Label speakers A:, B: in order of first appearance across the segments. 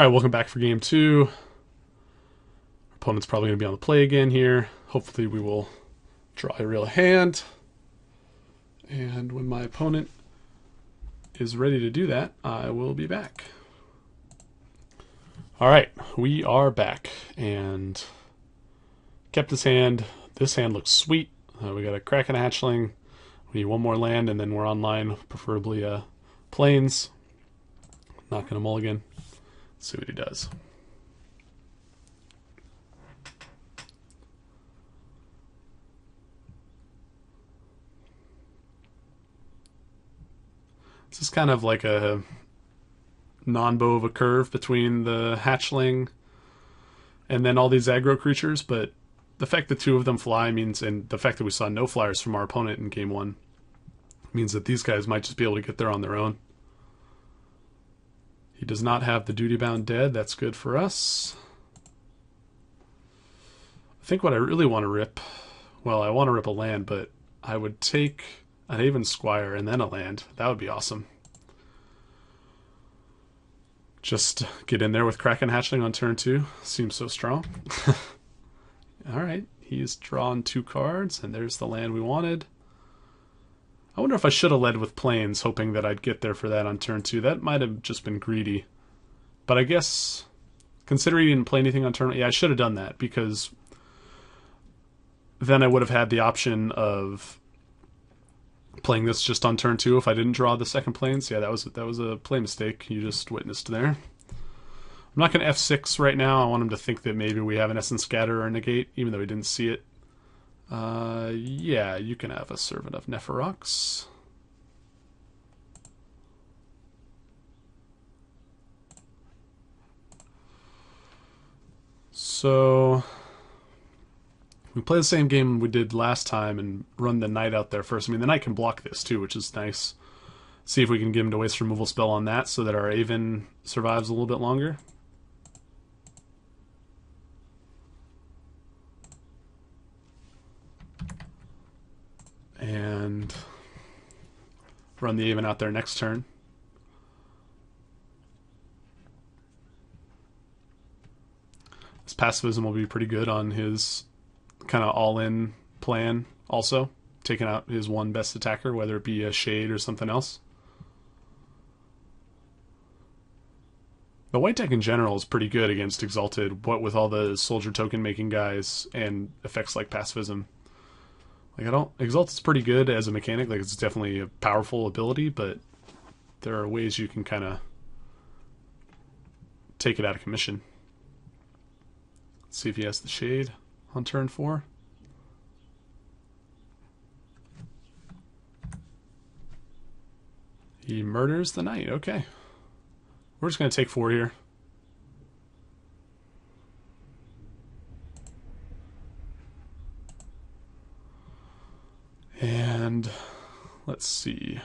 A: All right, welcome back for game two. Our opponent's probably going to be on the play again here. Hopefully we will draw a real hand. And when my opponent is ready to do that, I will be back. All right, we are back and kept this hand. This hand looks sweet. We got a Kraken hatchling. We need one more land and then we're online, preferably plains. Not going to mulligan. Let's see what he does. This is kind of like a non-bow of a curve between the hatchling and then all these aggro creatures, but the fact that two of them fly means, and the fact that we saw no flyers from our opponent in game one, means that these guys might just be able to get there on their own. He does not have the duty-bound dead. That's good for us. I think what I really want to rip, well, I want to rip a land, but I would take an Haven Squire and then a land. That would be awesome. Just get in there with Kraken hatchling on turn 2. Seems so strong. Alright, he's drawn 2 cards, and there's the land we wanted. I wonder if I should have led with plains, hoping that I'd get there for that on turn 2. That might have just been greedy. But I guess, considering he didn't play anything on turn 1, yeah, I should have done that, because then I would have had the option of playing this just on turn 2 if I didn't draw the second plains. Yeah, that was a play mistake you just witnessed there. I'm not going to F6 right now. I want him to think that maybe we have an Essence Scatter or a Negate, even though he didn't see it. Yeah, you can have a Servant of Neferox. So we play the same game we did last time and run the Knight out there first. I mean, the Knight can block this too, which is nice. See if we can get him to waste removal spell on that so that our Aven survives a little bit longer. And run the Aven out there next turn. This pacifism will be pretty good on his kind of all-in plan also. Taking out his one best attacker, whether it be a Shade or something else. The white deck in general is pretty good against Exalted, what with all the soldier token making guys and effects like pacifism. Like Exalted's pretty good as a mechanic, like it's definitely a powerful ability, but there are ways you can kind of take it out of commission. Let's see if he has the Shade on turn 4. He murders the Knight, okay. We're just going to take 4 here. And let's see.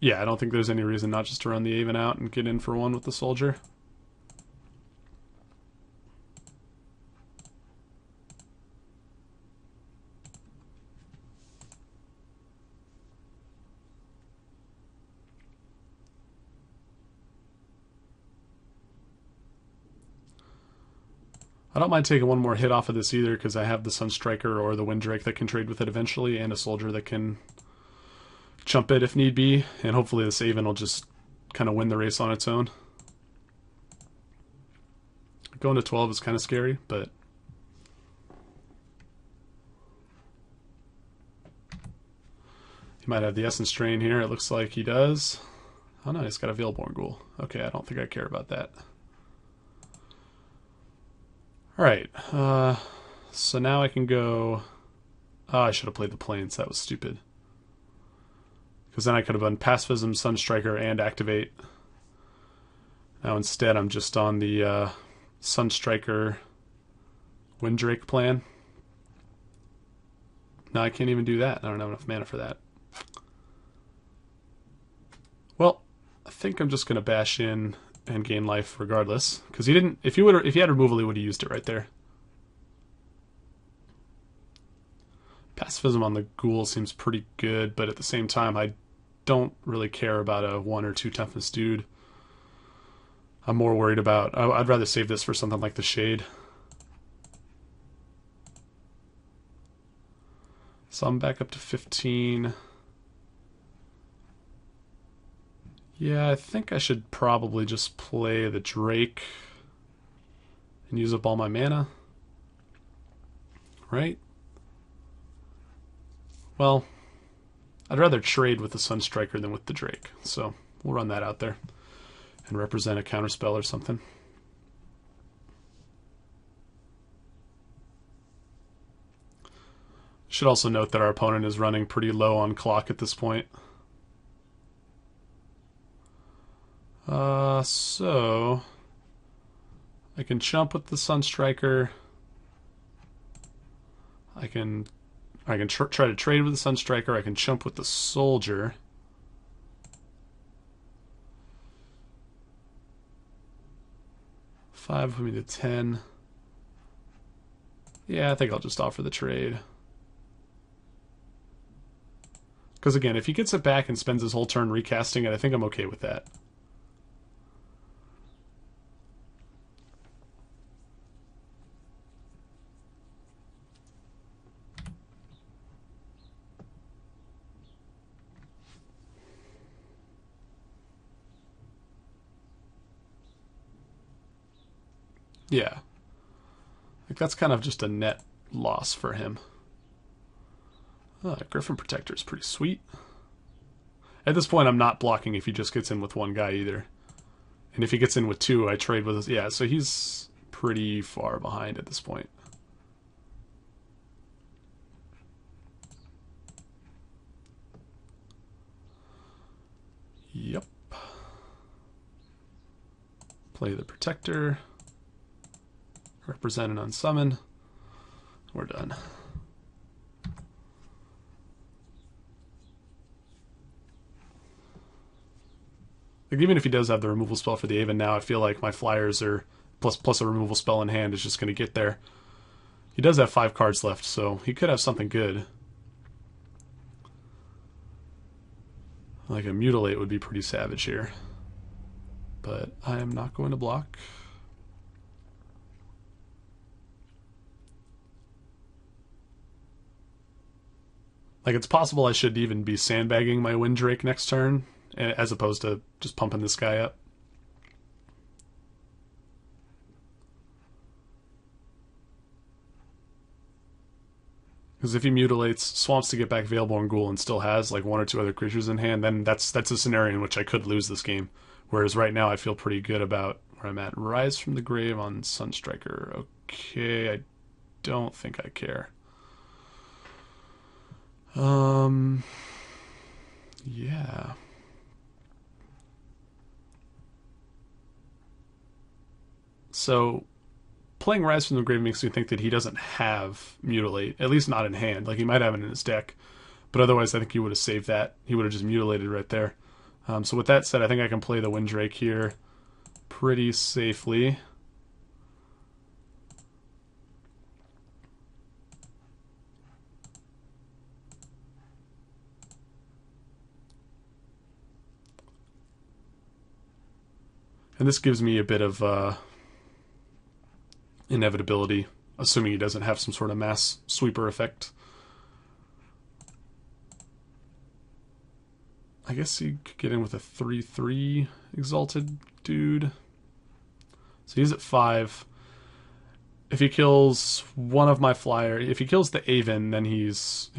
A: Yeah, I don't think there's any reason not just to run the Aven out and get in for 1 with the soldier. I don't mind taking 1 more hit off of this either, because I have the Sunstriker or the Windrake that can trade with it eventually, and a soldier that can chump it if need be, and hopefully this Aven will just kind of win the race on its own. Going to 12 is kind of scary, but he might have the Essence Drain here. It looks like he does. Oh no, he's got a Veilborn Ghoul. Okay, I don't think I care about that. Alright, so now I can go... Oh, I should have played the plains. That was stupid. Because then I could have done Pacifism, Sunstriker, and Activate. Now instead I'm just on the Sunstriker Windrake plan. No, I can't even do that. I don't have enough mana for that. Well, I think I'm just going to bash in and gain life regardless, because he didn't. If he had removal, he would have used it right there. Pacifism on the Ghoul seems pretty good, but at the same time, I don't really care about a 1 or 2 toughness dude. I'm more worried about... I'd rather save this for something like the Shade. So I'm back up to 15. Yeah, I think I should probably just play the Drake and use up all my mana. Right? Well, I'd rather trade with the Sunstriker than with the Drake, so we'll run that out there and represent a counterspell or something. Should also note that our opponent is running pretty low on clock at this point. So I can chump with the Sunstriker. I can try to trade with the Sunstriker. I can chump with the Soldier. Five put me to 10. Yeah, I think I'll just offer the trade. Because again, if he gets it back and spends his whole turn recasting it, I think I'm okay with that. Yeah. Like that's kind of just a net loss for him. Griffin Protector is pretty sweet. At this point, I'm not blocking if he just gets in with one guy either. And if he gets in with two, I trade with his... Yeah, so he's pretty far behind at this point. Yep. Play the Protector. Represent and unsummon. We're done. Like even if he does have the removal spell for the Aven now, I feel like my flyers are plus a removal spell in hand is just going to get there. He does have 5 cards left, so he could have something good. Like a Mutilate would be pretty savage here. But I am not going to block. Like it's possible I should even be sandbagging my Windrake next turn, as opposed to just pumping this guy up. Because if he mutilates, swamps to get back Veilborn Ghoul and still has like 1 or 2 other creatures in hand, then that's a scenario in which I could lose this game. Whereas right now I feel pretty good about where I'm at. Rise from the Grave on Sunstriker. Okay, I don't think I care. Yeah. So playing Rise from the Grave makes me think that he doesn't have Mutilate, at least not in hand. Like he might have it in his deck, but otherwise I think he would have saved that. He would have just mutilated right there. So with that said, I think I can play the Windrake here pretty safely. And this gives me a bit of inevitability, assuming he doesn't have some sort of mass sweeper effect. I guess he could get in with a 3/3 Exalted dude. So he's at 5. If he kills one of my flyer, if he kills the Aven, then he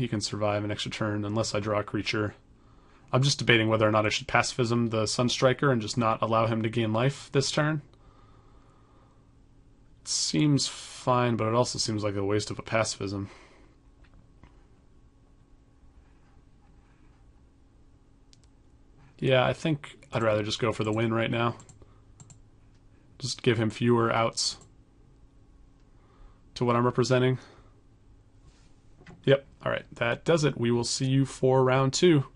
A: can survive an extra turn unless I draw a creature. I'm just debating whether or not I should pacifism the Sunstriker and just not allow him to gain life this turn. It seems fine, but it also seems like a waste of a pacifism. Yeah, I think I'd rather just go for the win right now. Just give him fewer outs to what I'm representing. Yep, alright, that does it. We will see you for round 2.